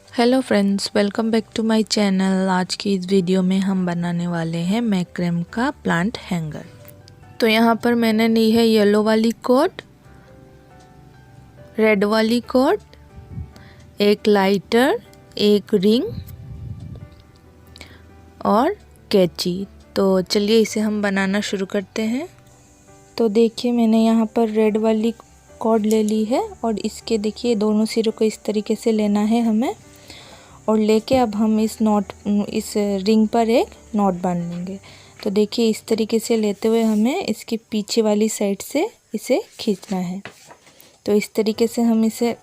Hello friends, welcome back to my channel. आज की इस वीडियो में हम बनाने वाले हैं मैक्रम का प्लांट हैंगर। तो यहाँ पर मैंने ली है येलो वाली कोट, रेड वाली कोट, एक लाइटर, एक रिंग और कैंची। तो चलिए इसे हम बनाना शुरू करते हैं। तो देखिए मैंने यहाँ पर रेड वाली कॉर्ड ले ली है और इसके देखिए दोनों सिरों को इस तरीके से लेना है हमें, और लेके अब हम इस रिंग पर एक नॉट बांध लेंगे। तो देखिए इस तरीके से लेते हुए हमें इसके पीछे वाली साइड से इसे खींचना है। तो इस तरीके से हम इसे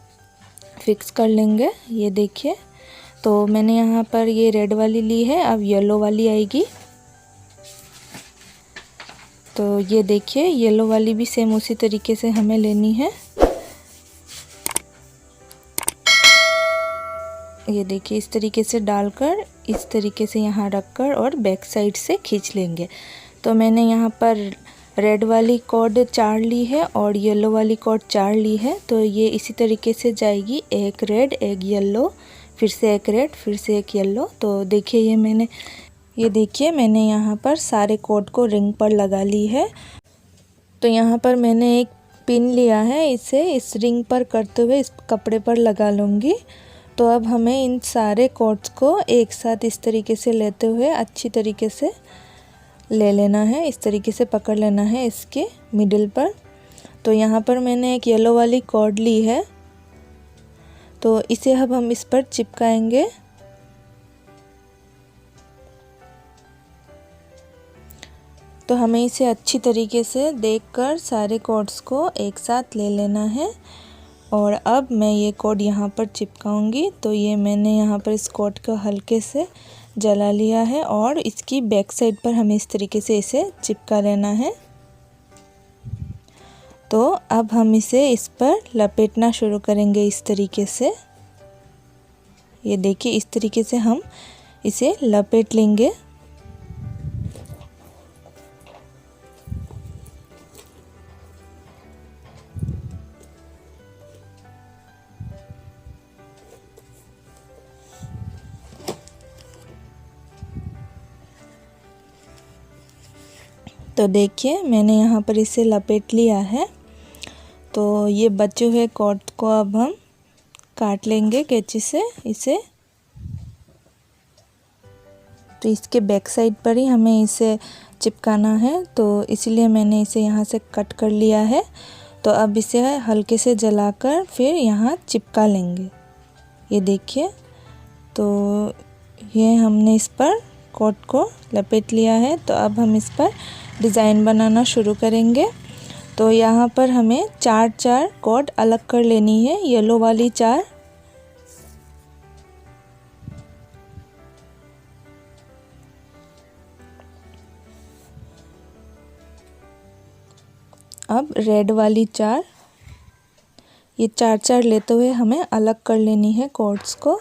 फिक्स कर लेंगे। ये देखिए, तो मैंने यहाँ पर ये रेड वाली ली है, अब येलो वाली आएगी। तो ये देखिए येलो वाली भी सेम उसी तरीके से हमें लेनी है। ये देखिए इस तरीके से डालकर इस तरीके से यहाँ रखकर और बैक साइड से खींच लेंगे। तो मैंने यहाँ पर रेड वाली कॉर्ड 4 ली है और येलो वाली कॉर्ड 4 ली है। तो ये इसी तरीके से जाएगी, एक रेड, एक येलो, फिर से एक रेड, फिर से एक येलो। तो देखिए ये देखिए मैंने यहाँ पर सारे कॉर्ड को रिंग पर लगा ली है। तो यहाँ पर मैंने एक पिन लिया है, इसे इस रिंग पर करते हुए इस कपड़े पर लगा लूँगी। तो अब हमें इन सारे कॉर्ड्स को एक साथ इस तरीके से लेते हुए अच्छी तरीके से ले लेना है, इस तरीके से पकड़ लेना है इसके मिडिल पर। तो यहाँ पर मैंने एक येलो वाली कॉर्ड ली है, तो इसे अब हम इस पर चिपकाएंगे। तो हमें इसे अच्छी तरीके से देखकर सारे कॉर्ड्स को एक साथ ले लेना है। और अब मैं ये कॉर्ड यहाँ पर चिपकाऊंगी। तो ये मैंने यहाँ पर इस कॉर्ड को हल्के से जला लिया है और इसकी बैक साइड पर हमें इस तरीके से इसे चिपका लेना है। तो अब हम इसे इस पर लपेटना शुरू करेंगे इस तरीके से। ये देखिए इस तरीके से हम इसे लपेट लेंगे। तो देखिए मैंने यहाँ पर इसे लपेट लिया है। तो ये बचे हुए कॉर्ड को अब हम काट लेंगे कैंची से इसे। तो इसके बैक साइड पर ही हमें इसे चिपकाना है, तो इसलिए मैंने इसे यहाँ से कट कर लिया है। तो अब इसे हल्के से जलाकर फिर यहाँ चिपका लेंगे। ये देखिए, तो ये हमने इस पर कॉर्ड को लपेट लिया है। तो अब हम इस पर डिज़ाइन बनाना शुरू करेंगे। तो यहाँ पर हमें 4 कॉर्ड अलग कर लेनी है, येलो वाली 4, अब रेड वाली 4, ये 4 लेते हुए हमें अलग कर लेनी है कॉर्ड्स को।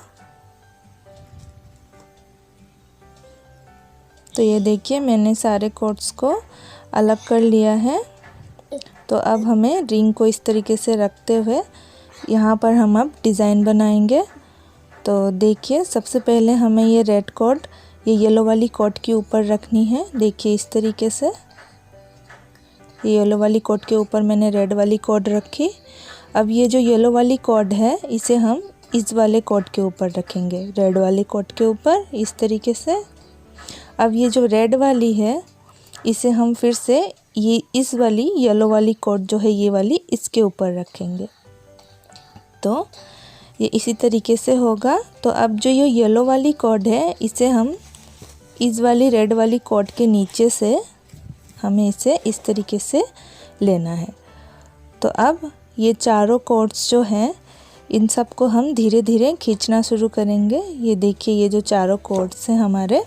तो ये देखिए मैंने सारे कॉर्ड्स को अलग कर लिया है। तो अब हमें रिंग को इस तरीके से रखते हुए यहाँ पर हम अब डिज़ाइन बनाएंगे। तो देखिए सबसे पहले हमें ये रेड कॉर्ड ये येलो वाली कॉर्ड के ऊपर रखनी है। देखिए इस तरीके से ये येलो वाली कॉर्ड के ऊपर मैंने रेड वाली कॉर्ड रखी। अब ये जो येलो वाली कॉर्ड है इसे हम इस वाले कॉर्ड के ऊपर रखेंगे, रेड वाली कॉर्ड के ऊपर इस तरीके से। अब ये जो रेड वाली है इसे हम फिर से ये इस वाली येलो वाली कॉर्ड जो है ये वाली इसके ऊपर रखेंगे। तो ये इसी तरीके से होगा। तो अब जो ये येलो वाली कॉर्ड है इसे हम इस वाली रेड वाली कॉर्ड के नीचे से हमें इसे इस तरीके से लेना है। तो अब ये चारों कॉर्ड्स जो हैं इन सब को हम धीरे धीरे खींचना शुरू करेंगे। ये देखिए ये जो चारों कॉर्ड्स हैं हमारे,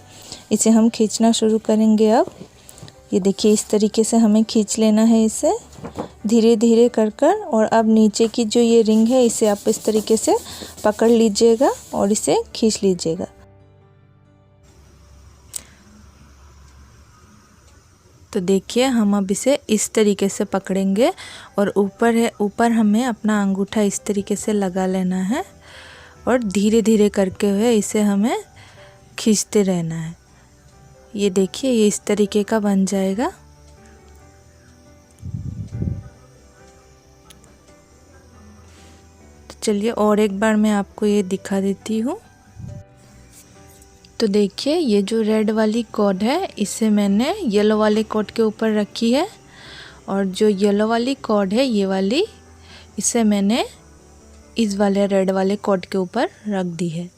इसे हम खींचना शुरू करेंगे। अब ये देखिए इस तरीके से हमें खींच लेना है इसे धीरे धीरे कर। और अब नीचे की जो ये रिंग है इसे आप इस तरीके से पकड़ लीजिएगा और इसे खींच लीजिएगा। तो देखिए हम अब इसे इस तरीके से पकड़ेंगे और ऊपर हमें अपना अंगूठा इस तरीके से लगा लेना है और धीरे धीरे करके हुए इसे हमें खींचते रहना है। ये देखिए ये इस तरीके का बन जाएगा। तो चलिए और एक बार मैं आपको ये दिखा देती हूँ। तो देखिए ये जो रेड वाली कॉर्ड है इसे मैंने येलो वाले कॉर्ड के ऊपर रखी है और जो येलो वाली कॉर्ड है ये वाली इसे मैंने इस वाले रेड वाले कॉर्ड के ऊपर रख दी है।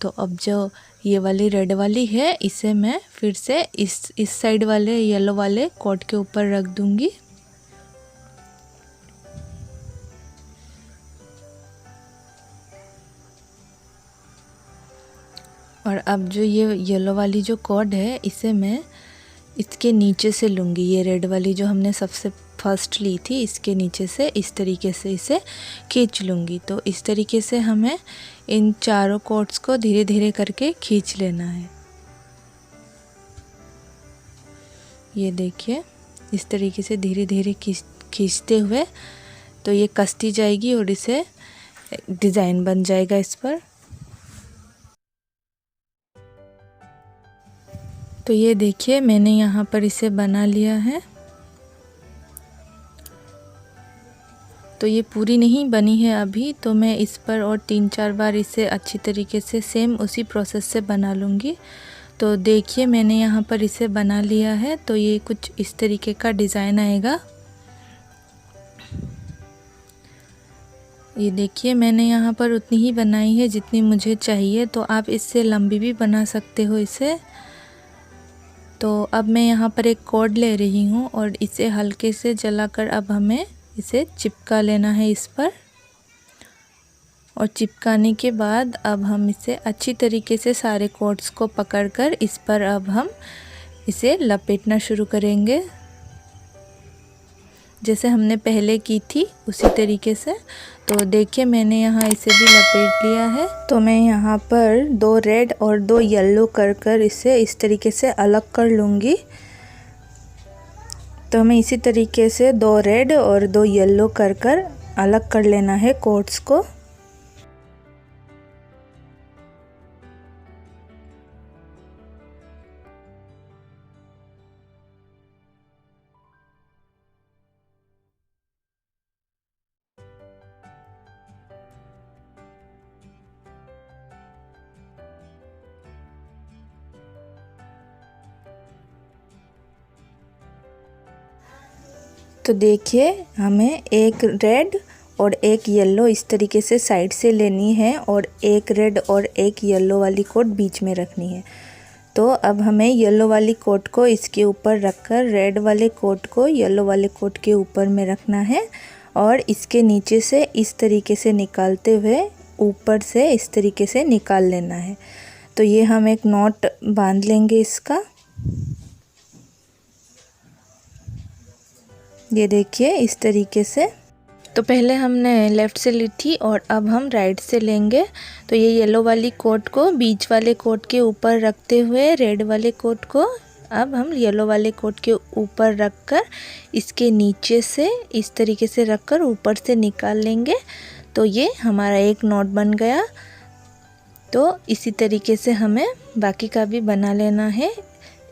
तो अब जो ये वाली रेड वाली है इसे मैं फिर से इस साइड वाले येलो वाले कॉर्ड के ऊपर रख दूंगी। और अब जो ये येलो वाली जो कॉर्ड है इसे मैं इसके नीचे से लूँगी। ये रेड वाली जो हमने सबसे फर्स्ट ली थी इसके नीचे से इस तरीके से इसे खींच लूँगी। तो इस तरीके से हमें इन चारों कॉर्ड्स को धीरे धीरे करके खींच लेना है। ये देखिए इस तरीके से धीरे धीरे खींचते हुए तो ये कसती जाएगी और इसे डिज़ाइन बन जाएगा इस पर। तो ये देखिए मैंने यहाँ पर इसे बना लिया है। तो ये पूरी नहीं बनी है अभी, तो मैं इस पर और 3-4 बार इसे अच्छी तरीके से सेम उसी प्रोसेस से बना लूँगी। तो देखिए मैंने यहाँ पर इसे बना लिया है। तो ये कुछ इस तरीके का डिज़ाइन आएगा। ये देखिए मैंने यहाँ पर उतनी ही बनाई है जितनी मुझे चाहिए। तो आप इससे लंबी भी बना सकते हो इसे। तो अब मैं यहाँ पर एक कॉर्ड ले रही हूँ और इसे हल्के से जलाकर अब हमें इसे चिपका लेना है इस पर। और चिपकाने के बाद अब हम इसे अच्छी तरीके से सारे कॉर्ड्स को पकड़कर इस पर अब हम इसे लपेटना शुरू करेंगे, जैसे हमने पहले की थी उसी तरीके से। तो देखिए मैंने यहाँ इसे भी लपेट लिया है। तो मैं यहाँ पर 2 रेड और 2 येलो कर इसे इस तरीके से अलग कर लूँगी। तो हमें इसी तरीके से 2 रेड और 2 येलो कर अलग कर लेना है कॉर्ड्स को। तो देखिए हमें एक रेड और एक येलो इस तरीके से साइड से लेनी है और एक रेड और एक येलो वाली कोट बीच में रखनी है। तो अब हमें येलो वाली कोट को इसके ऊपर रखकर रेड वाले कोट को येलो वाले कोट के ऊपर में रखना है और इसके नीचे से इस तरीके से निकालते हुए ऊपर से इस तरीके से निकाल लेना है। तो ये हम एक नॉट बांध लेंगे इसका। ये देखिए इस तरीके से। तो पहले हमने लेफ़्ट से ली थी और अब हम राइट से लेंगे। तो ये येलो वाली कोट को बीच वाले कोट के ऊपर रखते हुए रेड वाले कोट को अब हम येलो वाले कोट के ऊपर रखकर इसके नीचे से इस तरीके से रखकर ऊपर से निकाल लेंगे। तो ये हमारा एक नॉट बन गया। तो इसी तरीके से हमें बाकी का भी बना लेना है।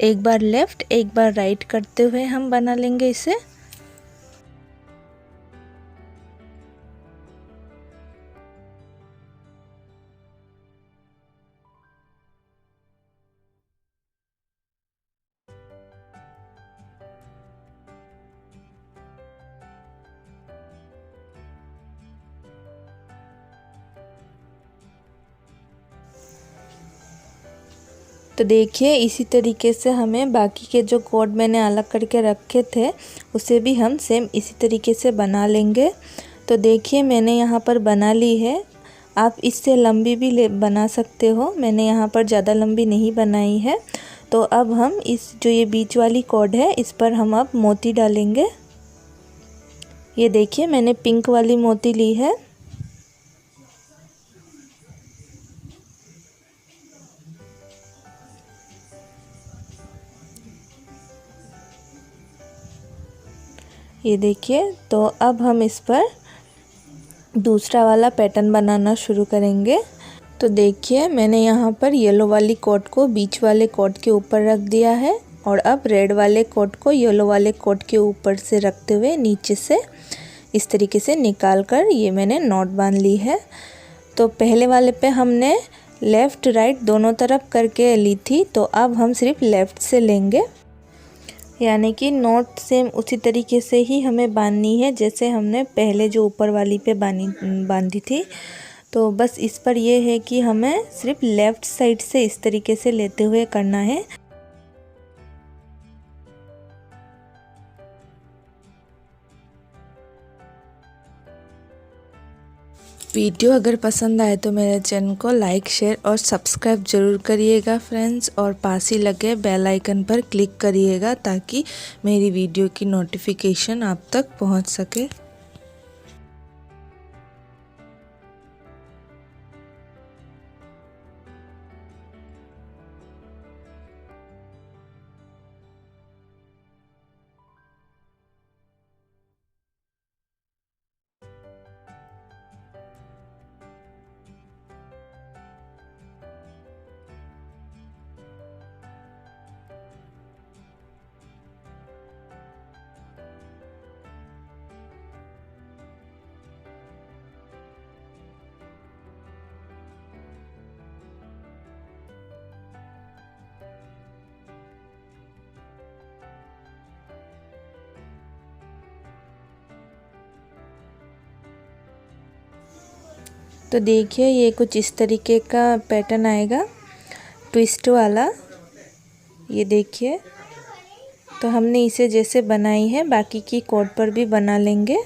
एक बार लेफ़्ट एक बार राइट करते हुए हम बना लेंगे इसे। तो देखिए इसी तरीके से हमें बाकी के जो कोड मैंने अलग करके रखे थे उसे भी हम सेम इसी तरीके से बना लेंगे। तो देखिए मैंने यहाँ पर बना ली है। आप इससे लंबी भी बना सकते हो। मैंने यहाँ पर ज़्यादा लंबी नहीं बनाई है। तो अब हम इस जो ये बीच वाली कोड है इस पर हम अब मोती डालेंगे। ये देखिए मैंने पिंक वाली मोती ली है। ये देखिए, तो अब हम इस पर दूसरा वाला पैटर्न बनाना शुरू करेंगे। तो देखिए मैंने यहाँ पर येलो वाली कोट को बीच वाले कोट के ऊपर रख दिया है और अब रेड वाले कोट को येलो वाले कोट के ऊपर से रखते हुए नीचे से इस तरीके से निकाल कर ये मैंने नॉट बांध ली है। तो पहले वाले पे हमने लेफ़्ट राइट दोनों तरफ करके ली थी, तो अब हम सिर्फ लेफ़्ट से लेंगे, यानी कि नॉट सेम उसी तरीके से ही हमें बांधनी है जैसे हमने पहले जो ऊपर वाली पे बांधी थी। तो बस इस पर यह है कि हमें सिर्फ लेफ़्ट साइड से इस तरीके से लेते हुए करना है। वीडियो अगर पसंद आए तो मेरे चैनल को लाइक शेयर और सब्सक्राइब ज़रूर करिएगा फ्रेंड्स, और पास ही लगे बेल आइकन पर क्लिक करिएगा ताकि मेरी वीडियो की नोटिफिकेशन आप तक पहुंच सके। तो देखिए ये कुछ इस तरीके का पैटर्न आएगा ट्विस्ट वाला। ये देखिए, तो हमने इसे जैसे बनाई है बाकी की कोट पर भी बना लेंगे।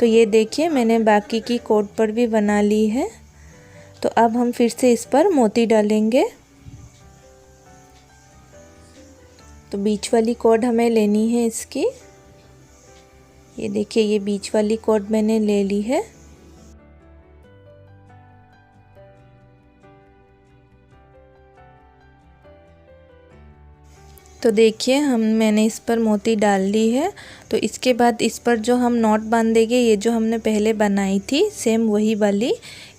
तो ये देखिए मैंने बाकी की कोट पर भी बना ली है। तो अब हम फिर से इस पर मोती डालेंगे। तो बीच वाली कोट हमें लेनी है इसकी। ये देखिए ये बीच वाली कोट मैंने ले ली है। तो देखिए मैंने इस पर मोती डाल ली है। तो इसके बाद इस पर जो हम नॉट बांधेंगे, ये जो हमने पहले बनाई थी सेम वही वाली,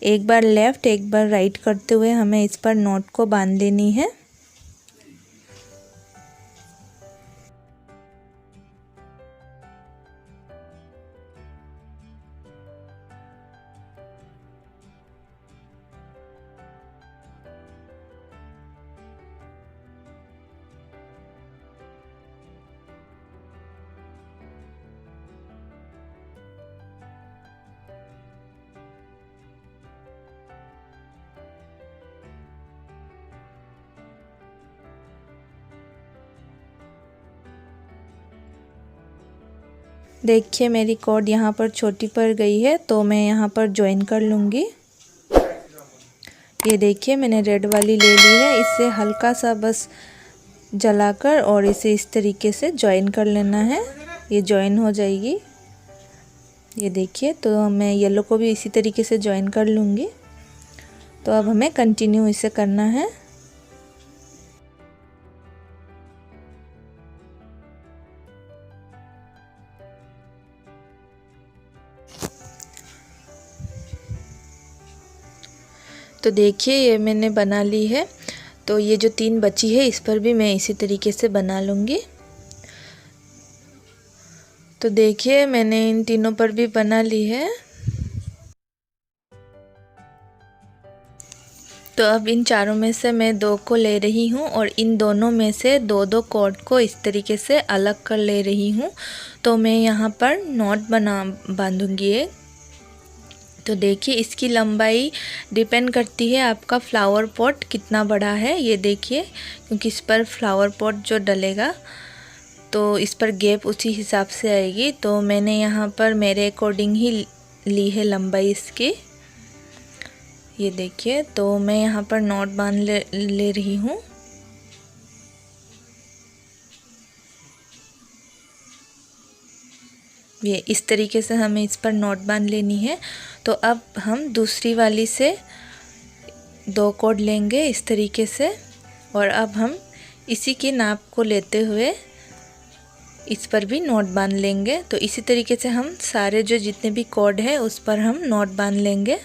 एक बार लेफ़्ट एक बार राइट करते हुए हमें इस पर नॉट को बांध लेनी है। देखिए मेरी कॉर्ड यहाँ पर छोटी पड़ गई है, तो मैं यहाँ पर ज्वाइन कर लूँगी। ये देखिए मैंने रेड वाली ले ली है, इसे हल्का सा बस जलाकर और इसे इस तरीके से ज्वाइन कर लेना है, ये ज्वाइन हो जाएगी। ये देखिए, तो मैं येलो को भी इसी तरीके से ज्वाइन कर लूँगी। तो अब हमें कंटिन्यू इसे करना है। तो देखिए ये मैंने बना ली है। तो ये जो 3 बची है इस पर भी मैं इसी तरीके से बना लूँगी। तो देखिए मैंने इन तीनों पर भी बना ली है। तो अब इन चारों में से मैं 2 को ले रही हूँ और इन दोनों में से 2-2 कॉर्ड को इस तरीके से अलग कर ले रही हूँ। तो मैं यहाँ पर नॉट बांधूंगी एक। तो देखिए इसकी लंबाई डिपेंड करती है आपका फ्लावर पॉट कितना बड़ा है। ये देखिए, क्योंकि इस पर फ्लावर पॉट जो डलेगा तो इस पर गैप उसी हिसाब से आएगी। तो मैंने यहाँ पर मेरे अकॉर्डिंग ही ली है लंबाई इसकी। ये देखिए, तो मैं यहाँ पर नॉट बांध ले रही हूँ। ये इस तरीके से हमें इस पर नॉट बांध लेनी है। तो अब हम दूसरी वाली से 2 कॉर्ड लेंगे इस तरीके से, और अब हम इसी के नाप को लेते हुए इस पर भी नॉट बांध लेंगे। तो इसी तरीके से हम सारे जो जितने भी कॉर्ड है उस पर हम नॉट बांध लेंगे।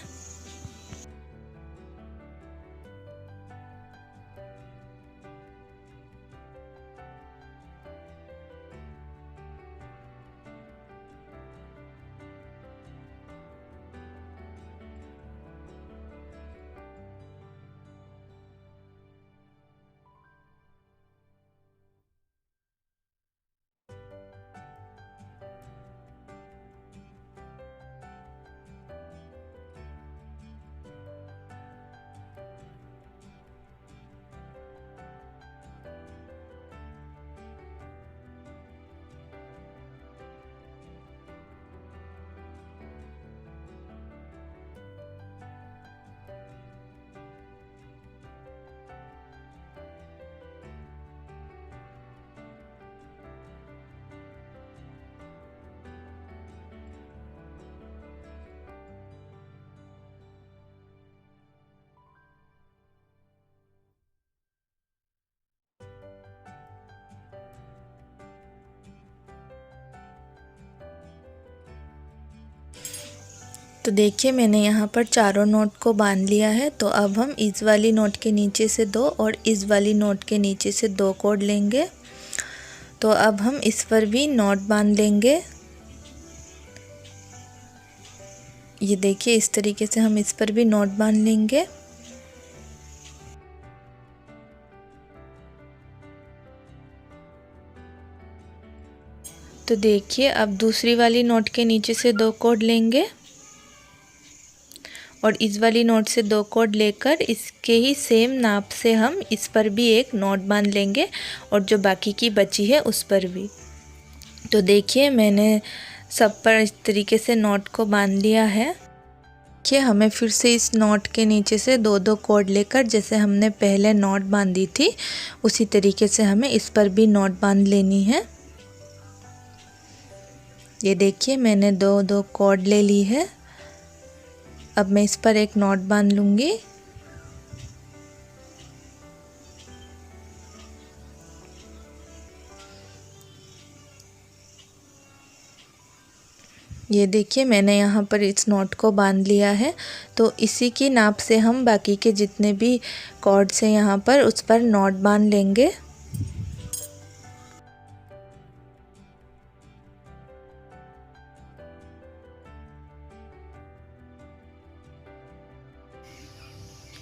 तो देखिए मैंने यहाँ पर चारों नोट को बांध लिया है। तो अब हम इस वाली नोट के नीचे से 2 और इस वाली नोट के नीचे से 2 कॉर्ड लेंगे। तो अब हम इस पर भी नोट बांध लेंगे। ये देखिए इस तरीके से हम इस पर भी नोट बांध लेंगे। तो देखिए अब दूसरी वाली नोट के नीचे से 2 कॉर्ड लेंगे और इस वाली नोट से 2 कॉर्ड लेकर इसके ही सेम नाप से हम इस पर भी एक नोट बांध लेंगे और जो बाकी की बची है उस पर भी। तो देखिए मैंने सब पर इस तरीके से नोट को बांध लिया है कि हमें फिर से इस नोट के नीचे से 2-2 कॉर्ड लेकर जैसे हमने पहले नोट बांधी थी उसी तरीके से हमें इस पर भी नोट बांध लेनी है। ये देखिए मैंने 2-2 कॉर्ड ले ली है। अब मैं इस पर एक नॉट बांध लूँगी। ये देखिए मैंने यहाँ पर इस नॉट को बांध लिया है। तो इसी की नाप से हम बाकी के जितने भी कॉर्ड्स हैं यहाँ पर उस पर नॉट बांध लेंगे।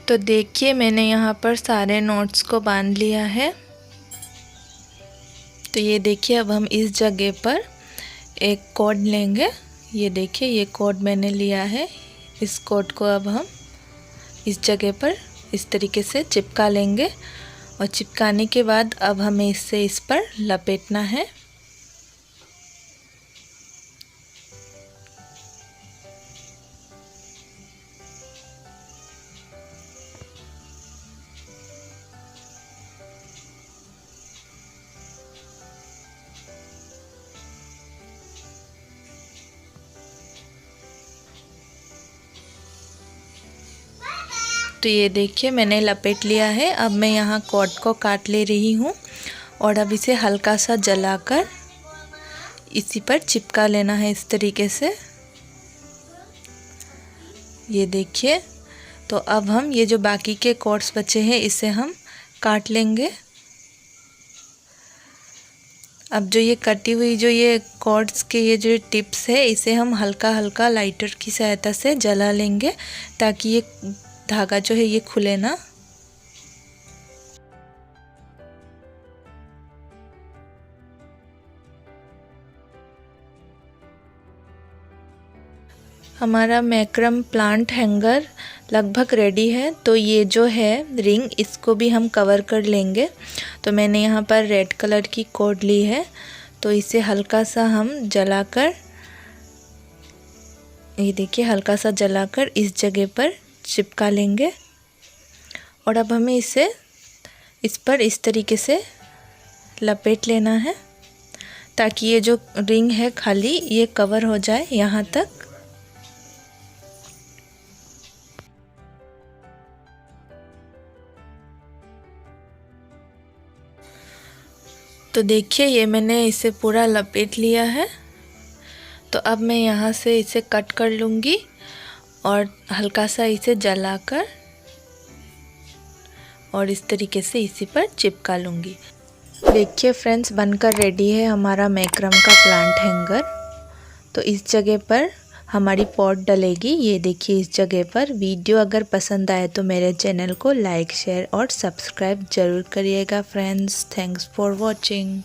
तो देखिए मैंने यहाँ पर सारे नॉट्स को बांध लिया है। तो ये देखिए अब हम इस जगह पर एक कॉर्ड लेंगे। ये देखिए ये कॉर्ड मैंने लिया है। इस कॉर्ड को अब हम इस जगह पर इस तरीके से चिपका लेंगे और चिपकाने के बाद अब हमें इससे इस पर लपेटना है। तो ये देखिए मैंने लपेट लिया है। अब मैं यहाँ कॉर्ड को काट ले रही हूँ और अब इसे हल्का सा जलाकर इसी पर चिपका लेना है इस तरीके से। ये देखिए तो अब हम ये जो बाकी के कॉर्ड्स बचे हैं इसे हम काट लेंगे। अब जो ये कटी हुई जो ये कॉर्ड्स के ये जो टिप्स है इसे हम हल्का हल्का लाइटर की सहायता से जला लेंगे ताकि ये धागा जो है ये खुले ना। हमारा मैक्रम प्लांट हैंगर लगभग रेडी है। तो ये जो है रिंग इसको भी हम कवर कर लेंगे। तो मैंने यहाँ पर रेड कलर की कॉर्ड ली है। तो इसे हल्का सा हम जलाकर ये देखिए हल्का सा जलाकर इस जगह पर चिपका लेंगे और अब हमें इसे इस पर इस तरीके से लपेट लेना है ताकि ये जो रिंग है खाली ये कवर हो जाए यहाँ तक। तो देखिए ये मैंने इसे पूरा लपेट लिया है। तो अब मैं यहाँ से इसे कट कर लूँगी और हल्का सा इसे जलाकर और इस तरीके से इसी पर चिपका लूँगी। देखिए फ्रेंड्स, बनकर रेडी है हमारा मैक्रम का प्लांट हैंगर। तो इस जगह पर हमारी पॉट डलेगी, ये देखिए इस जगह पर। वीडियो अगर पसंद आए तो मेरे चैनल को लाइक, शेयर और सब्सक्राइब ज़रूर करिएगा फ्रेंड्स। Thanks for watching.